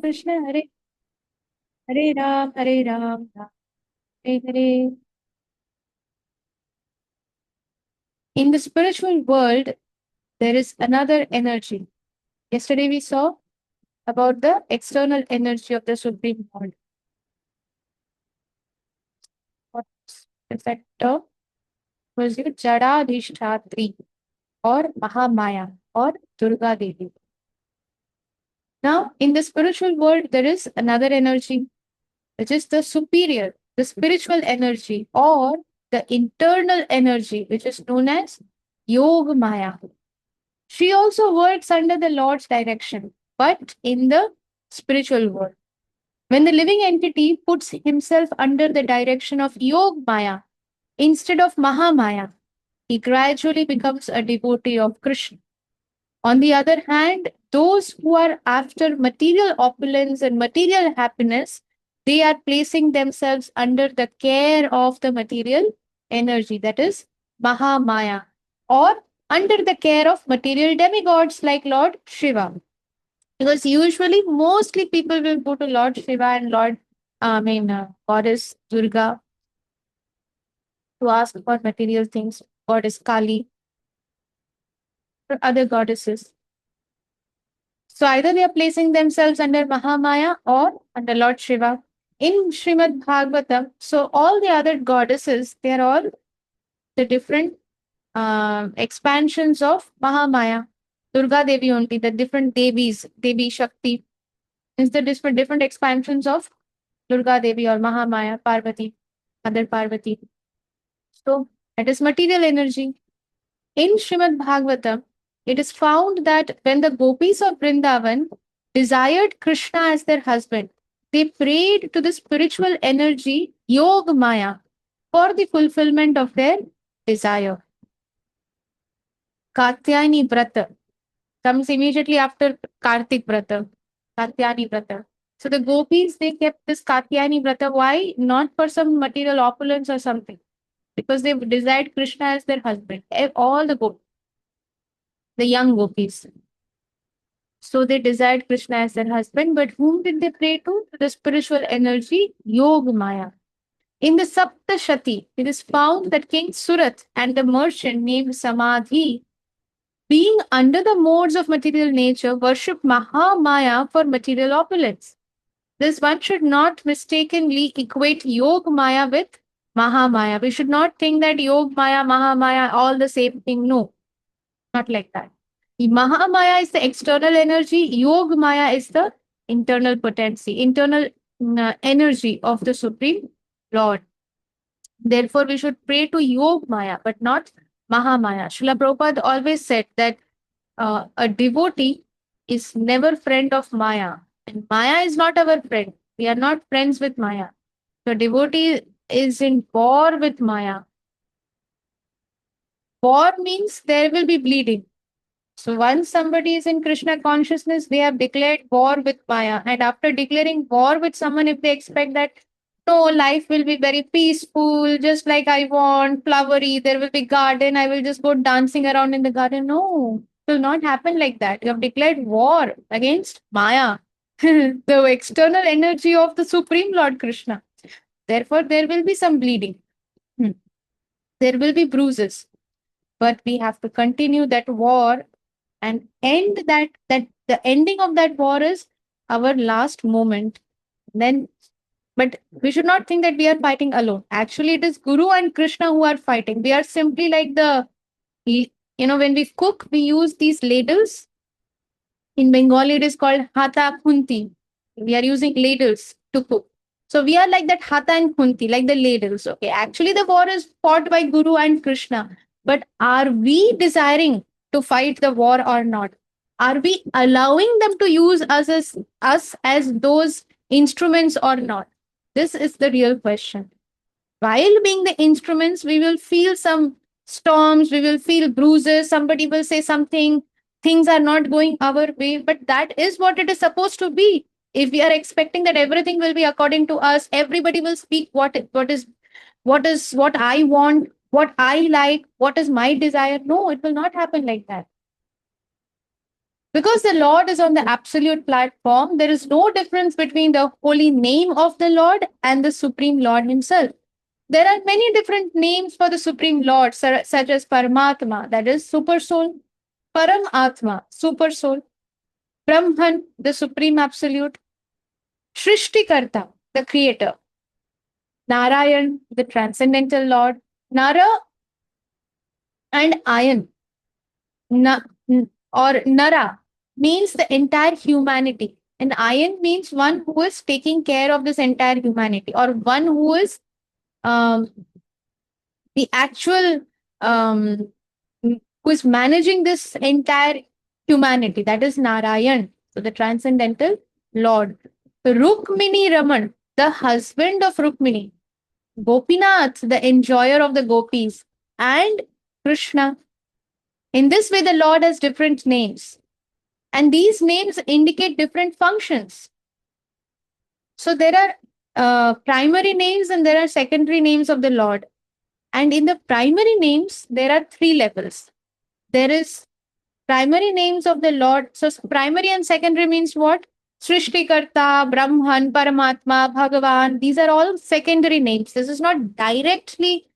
Krishna, Hare Hare Ram, Hare Ram, Ram Hare Hare. In the spiritual world, there is another energy. Yesterday we saw about the external energy of the Supreme Lord. What's that term? Was it Jadadhishthatri or Mahamaya or Durga Devi? Now, in the spiritual world, there is another energy, which is the superior, the spiritual energy, or the internal energy, which is known as Yoga Maya. She also works under the Lord's direction, but in the spiritual world. When the living entity puts himself under the direction of Yog Maya instead of Mahamaya, he gradually becomes a devotee of Krishna. On the other hand, those who are after material opulence and material happiness, they are placing themselves under the care of the material energy, that is Mahamaya, or under the care of material demigods like Lord Shiva. Because usually, mostly people will go to Lord Shiva and Goddess Durga to ask for material things, Goddess Kali, or other goddesses. So either they are placing themselves under Mahamaya or under Lord Shiva. In Srimad Bhagavatam, so all the other goddesses, they are all the different expansions of Mahamaya. Durga Devi only, the different Devis, Devi Shakti, is the different expansions of Durga Devi or Mahamaya, Parvati, Mother Parvati. So that is material energy. In Srimad Bhagavatam, it is found that when the gopis of Vrindavan desired Krishna as their husband, they prayed to the spiritual energy Yog Maya for the fulfillment of their desire. Katyayani Vrata comes immediately after Kartik Vrata, Katyayani Vrata. So the gopis, they kept this Katyayani Vrata. Why? Not for some material opulence or something. Because they desired Krishna as their husband. All the gopis, the young gopis. So they desired Krishna as their husband, but whom did they pray to? The spiritual energy, Yog Maya. In the Saptashati, it is found that King Surat and the merchant named Samadhi, being under the modes of material nature, worship Mahamaya for material opulence. This one should not mistakenly equate Yog Maya with Mahamaya. We should not think that Yog Maya, Mahamaya, all the same thing. No, not like that. Mahamaya is the external energy, Yog Maya is the internal potency, internal energy of the Supreme Lord. Therefore, we should pray to Yog Maya, but not Mahamaya. Srila Prabhupada always said that a devotee is never friend of Maya, and Maya is not our friend. We are not friends with Maya. The devotee is in war with Maya. War means there will be bleeding. So once somebody is in Krishna consciousness, they have declared war with Maya. And after declaring war with someone, if they expect that no, life will be very peaceful, just like I want, flowery, there will be garden, I will just go dancing around in the garden. No, it will not happen like that. You have declared war against Maya, the external energy of the Supreme Lord Krishna. Therefore, there will be some bleeding. Hmm. There will be bruises. But we have to continue that war and end that the ending of that war is our last moment. Then, but we should not think that we are fighting alone. Actually, it is Guru and Krishna who are fighting. We are simply like when we cook, we use these ladles. In Bengali, it is called hata khunti. We are using ladles to cook. So we are like that hata and khunti, like the ladles. Okay, actually, the war is fought by Guru and Krishna. But are we desiring to fight the war or not? Are we allowing them to use us as those instruments or not? This is the real question. While being the instruments, we will feel some storms, we will feel bruises, somebody will say something, things are not going our way, but that is what it is supposed to be. If we are expecting that everything will be according to us, everybody will speak what I want, what I like, what is my desire. No, it will not happen like that. Because the Lord is on the absolute platform, there is no difference between the holy name of the Lord and the Supreme Lord Himself. There are many different names for the Supreme Lord, such as Paramatma, that is Super Soul, Paramatma, Super Soul, Brahman, the Supreme Absolute, Shrishtikarta, the Creator, Narayan, the Transcendental Lord, Nara and Ayan, or Nara means the entire humanity. And Ayan means one who is taking care of this entire humanity, or one who is um, the actual who is managing this entire humanity. That is Narayan, so the transcendental Lord. Rukmini Raman, the husband of Rukmini. Gopinath, the enjoyer of the gopis. And Krishna. In this way, the Lord has different names. And these names indicate different functions. So there are primary names and there are secondary names of the Lord. And in the primary names, there are three levels. There is primary names of the Lord. So primary and secondary means what? Srishtikarta, Brahman, Paramatma, Bhagavan. These are all secondary names. This is not directly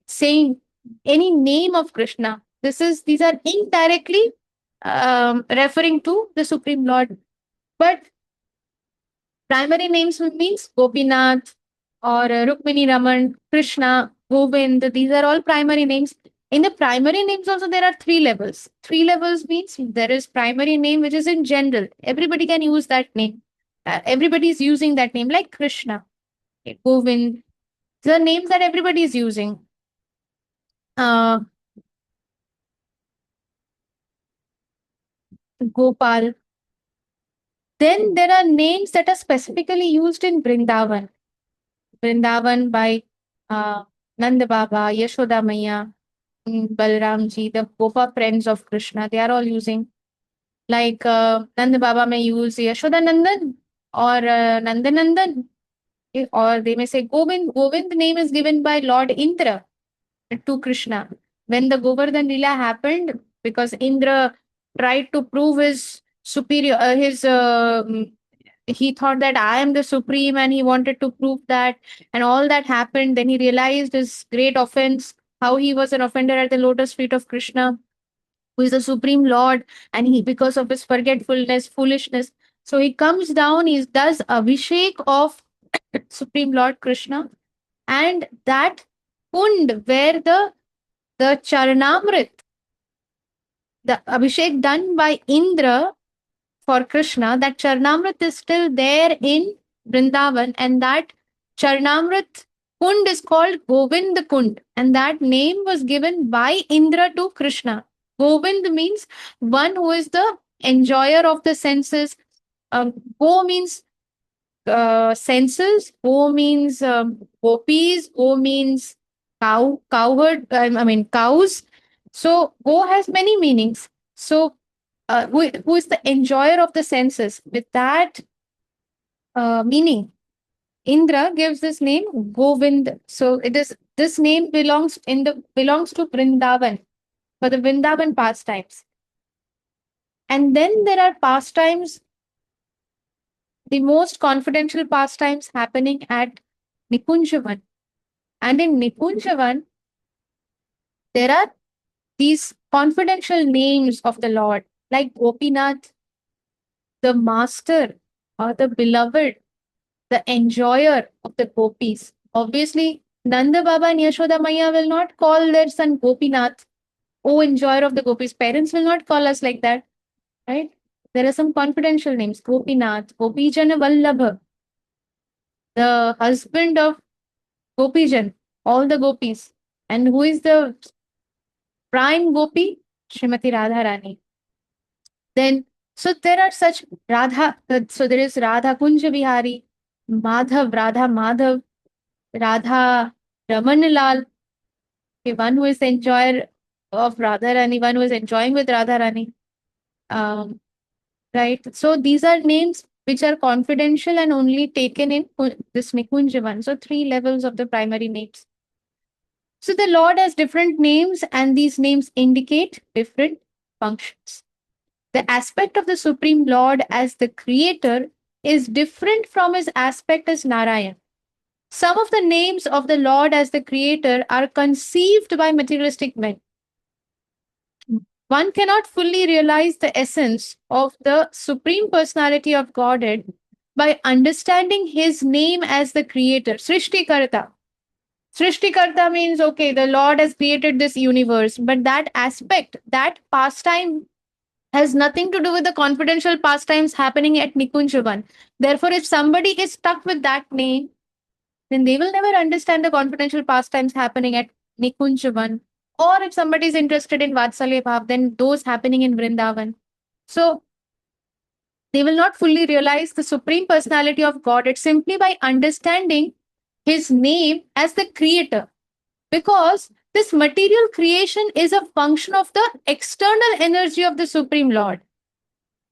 saying any name of Krishna. These are indirectly referring to the Supreme Lord. But primary names means Gopinath or Rukmini Raman, Krishna, Govind. These are all primary names. In the primary names also there are three levels. Three levels means there is primary name which is in general. Everybody can use that name. Everybody is using that name like Krishna, Govind. The names that everybody is using. Gopal. Then there are names that are specifically used in Vrindavan. Vrindavan by Nanda Baba, Yashoda Maya, Balramji, the Gopa friends of Krishna, they are all using. Like Nanda Baba may use Yashoda Nandan or Nandanandan, or they may say Govind. Govind name is given by Lord Indra to Krishna. When the Govardhan Lila happened, because Indra tried to prove his superior, he thought that I am the supreme and he wanted to prove that, and all that happened. Then he realized his great offense, how he was an offender at the lotus feet of Krishna, who is the supreme Lord, and he, because of his forgetfulness, foolishness, so he comes down, he does Abhishek of Supreme Lord Krishna, and that kund where the Charanamrit, the Abhishek done by Indra for Krishna, that Charnamrit is still there in Vrindavan, and that Charnamrit Kund is called Govind Kund, and that name was given by Indra to Krishna. Govind means one who is the enjoyer of the senses. Go means senses. Go means gopis. Go means cowherd. I mean cows. So go has many meanings. So who is the enjoyer of the senses. With that meaning, Indra gives this name Govind. So it is this name belongs to Vrindavan for the Vrindavan pastimes. And then there are pastimes, the most confidential pastimes happening at Nikunjavan. And in Nikunjavan, there are these confidential names of the Lord, like Gopinath, the master or the beloved, the enjoyer of the gopis. Obviously, Nanda Baba and Yashoda Maya will not call their son Gopinath, oh enjoyer of the gopis. Parents will not call us like that, right? There are some confidential names. Gopinath, Gopijana Vallabha, the husband of Gopijan, all the gopis. And who is the prime gopi? Srimati Radharani. Then, so there are such Radha, so there is Radha Kunja Vihari, Madhav, Radha Madhav, Radha Ramanlal, the one who is the enjoyer of Radharani, one who is enjoying with Radharani. Right. So these are names which are confidential and only taken in this Nikunjavan. So three levels of the primary names. So the Lord has different names, and these names indicate different functions. The aspect of the Supreme Lord as the creator is different from his aspect as Narayan. Some of the names of the Lord as the creator are conceived by materialistic men. One cannot fully realize the essence of the Supreme Personality of Godhead by understanding his name as the creator, Srishtikarta. Srishtikarta means, okay, the Lord has created this universe, but that aspect, that pastime has nothing to do with the confidential pastimes happening at Nikunjavan. Therefore, if somebody is stuck with that name, then they will never understand the confidential pastimes happening at Nikunjavan. Or if somebody is interested in Vatsalya Bhav, then those happening in Vrindavan. So they will not fully realize the Supreme Personality of God. It's simply by understanding his name as the creator. Because this material creation is a function of the external energy of the Supreme Lord.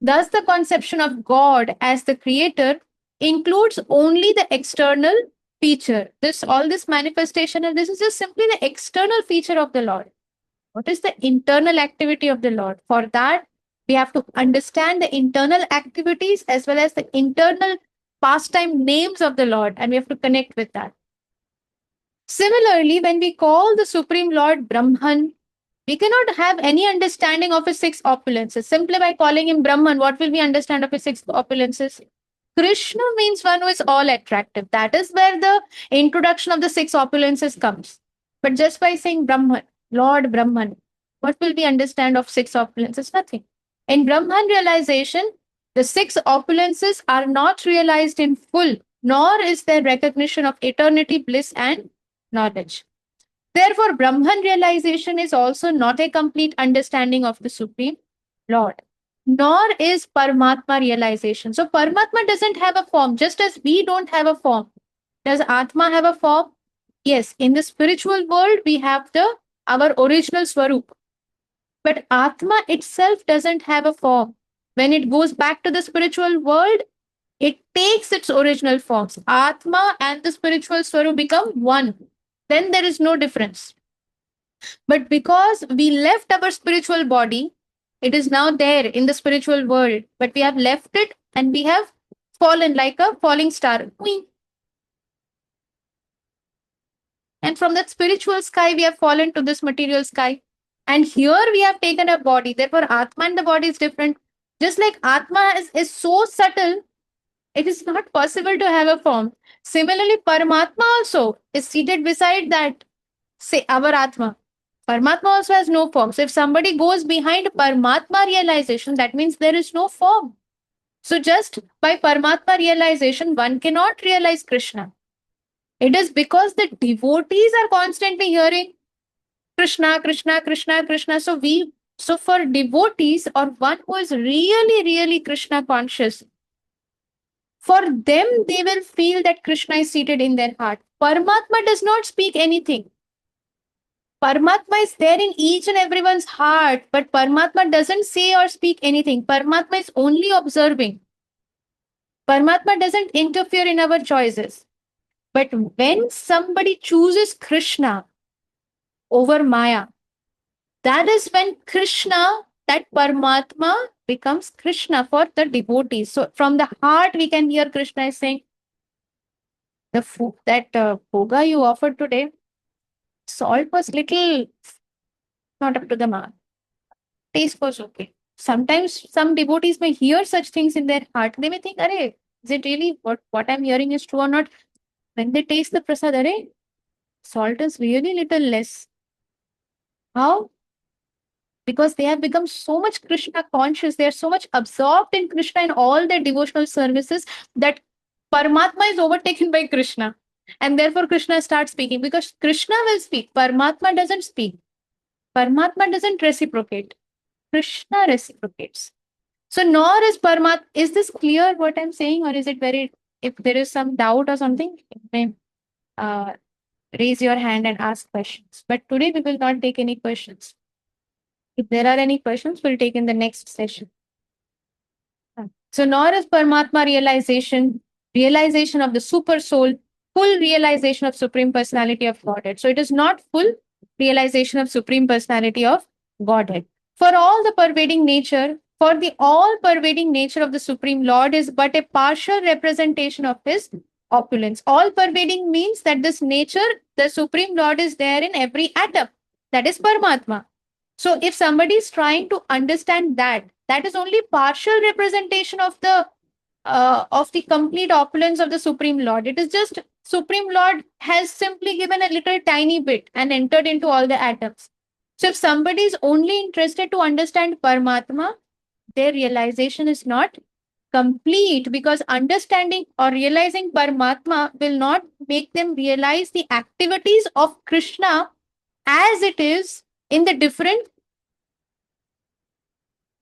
Thus, the conception of God as the creator includes only the external feature. All this manifestation, and this is just simply the external feature of the Lord. What is the internal activity of the Lord? For that, we have to understand the internal activities as well as the internal pastime names of the Lord, and we have to connect with that. Similarly, when we call the Supreme Lord Brahman, we cannot have any understanding of his six opulences. Simply by calling him Brahman, what will we understand of his six opulences? Krishna means one who is all attractive. That is where the introduction of the six opulences comes. But just by saying Brahman, Lord Brahman, what will we understand of six opulences? Nothing. In Brahman realization, the six opulences are not realized in full, nor is there recognition of eternity, bliss, and knowledge. Therefore, Brahman realization is also not a complete understanding of the Supreme Lord, nor is Paramatma realization. So, Paramatma doesn't have a form, just as we don't have a form. Does Atma have a form? Yes, in the spiritual world, we have our original Swarup. But Atma itself doesn't have a form. When it goes back to the spiritual world, it takes its original forms. Atma and the spiritual Swarup become one. Then there is no difference. But because we left our spiritual body, it is now there in the spiritual world, but we have left it and we have fallen like a falling star. And from that spiritual sky, we have fallen to this material sky. And here we have taken a body. Therefore, Atma and the body is different. Just like Atma is so subtle, it is not possible to have a form. Similarly, Paramatma also is seated beside that, say, our Atma. Paramatma also has no form. So if somebody goes behind Paramatma realization, that means there is no form. So just by Paramatma realization, one cannot realize Krishna. It is because the devotees are constantly hearing Krishna, Krishna, Krishna, Krishna. So for devotees or one who is really, really Krishna conscious, for them, they will feel that Krishna is seated in their heart. Paramatma does not speak anything. Paramatma is there in each and everyone's heart, but Paramatma doesn't say or speak anything. Paramatma is only observing. Paramatma doesn't interfere in our choices. But when somebody chooses Krishna over Maya, that is when Krishna, that Paramatma, becomes Krishna for the devotees. So from the heart, we can hear Krishna is saying, that bhoga you offered today, salt was little not up to the mark. Taste was okay. Sometimes some devotees may hear such things in their heart. They may think, Arey, is it really what I'm hearing is true or not? When they taste the prasad, Arey, salt is really little less. How? Because they have become so much Krishna conscious, they are so much absorbed in Krishna and all their devotional services that Paramatma is overtaken by Krishna. And therefore Krishna starts speaking because Krishna will speak. Paramatma doesn't speak. Paramatma doesn't reciprocate. Krishna reciprocates. So nor is Paramatma. Is this clear what I'm saying, or is it very? If there is some doubt or something, you may raise your hand and ask questions. But today we will not take any questions. If there are any questions, we'll take in the next session. So nor is Paramatma realization of the super soul, full realization of Supreme Personality of Godhead. So it is not full realization of Supreme Personality of Godhead. For all the pervading nature, For the all-pervading nature of the Supreme Lord is but a partial representation of his opulence. All-pervading means that this nature, the Supreme Lord, is there in every atom. That is Paramatma. So if somebody is trying to understand that, that is only partial representation of the complete opulence of the Supreme Lord. It is just Supreme Lord has simply given a little tiny bit and entered into all the atoms. So if somebody is only interested to understand Paramatma, their realization is not complete, because understanding or realizing Paramatma will not make them realize the activities of Krishna as it is in the different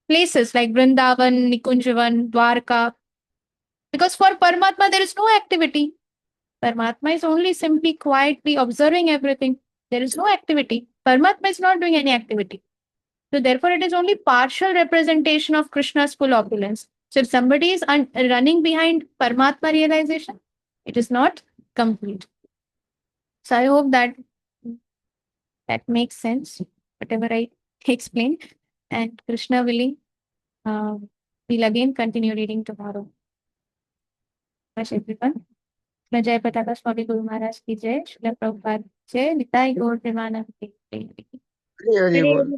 places like Vrindavan, Nikunjavan, Dwarka. Because for Paramatma, there is no activity. Paramatma is only simply quietly observing everything. There is no activity. Paramatma is not doing any activity. So therefore, it is only partial representation of Krishna's full opulence. So if somebody is running behind Paramatma realization, it is not complete. So I hope that makes sense, whatever I explained. And Krishna willing, we'll again continue reading tomorrow. Thanks everyone. जय पताका स्वामी गुरु महाराज की जय, श्रील प्रभुपाद जय, निताई गौर प्रेमानंद की जय। हरि बोल।